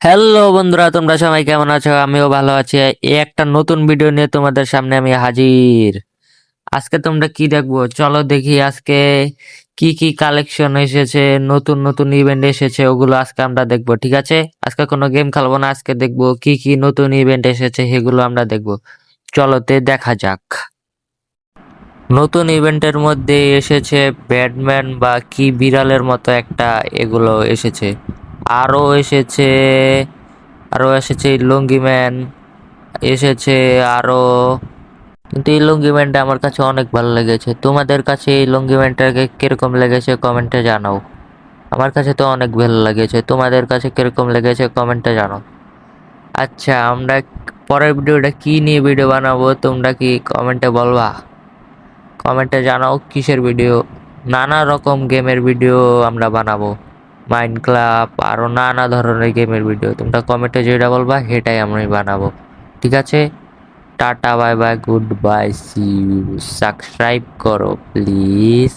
Hello বন্ধুরা, তোমরা সবাই কেমন আছো? আমিও ভালো আছি। এই একটা নতুন ভিডিও নিয়ে তোমাদের সামনে আমি হাজির। আজকে তোমরা কি দেখবো, চলো দেখি আজকে কি কি কালেকশন এসেছে, নতুন নতুন ইভেন্ট এসেছে, ওগুলো আজকে আমরা দেখবো। ঠিক আছে, আজকে কোনো গেম খেলবো না, আজকে দেখবো কি কি নতুন ইভেন্ট এসেছে, সেগুলো আমরা দেখবো। চলোতে দেখা যাক। নতুন ইভেন্টের মধ্যে এসেছে ব্যাটম্যান বা কি বিড়ালের মতো একটা, এগুলো এসেছে। আরো এসেছে আরো এসেছে লুঙ্গি ম্যান এসেছে আরো। কিন্তু এই লুঙ্গি ম্যানটা আমার কাছে অনেক ভালো লেগেছে। তোমাদের কাছে এই লুঙ্গি ম্যানটাকে কিরকম লেগেছে কমেন্টে জানাও। আমার কাছে তো অনেক ভালো লেগেছে, তোমাদের কাছে কিরকম লেগেছে কমেন্টে জানাও। আচ্ছা, আমরা পরের ভিডিওটা কি নিয়ে ভিডিও বানাবো তোমরা কি কমেন্টে বলবা? কমেন্টে জানাও কিসের ভিডিও। নানা রকম গেমের ভিডিও আমরা বানাবো, মাইনক্রাফট আরো নানা ধরনের গেমের ভিডিও। তোমরা কমেন্টে যেটা বলবা সেটাই আমি বানাবো। ঠিক আছে, tata, bye bye, good bye, see you. Subscribe করো প্লিজ।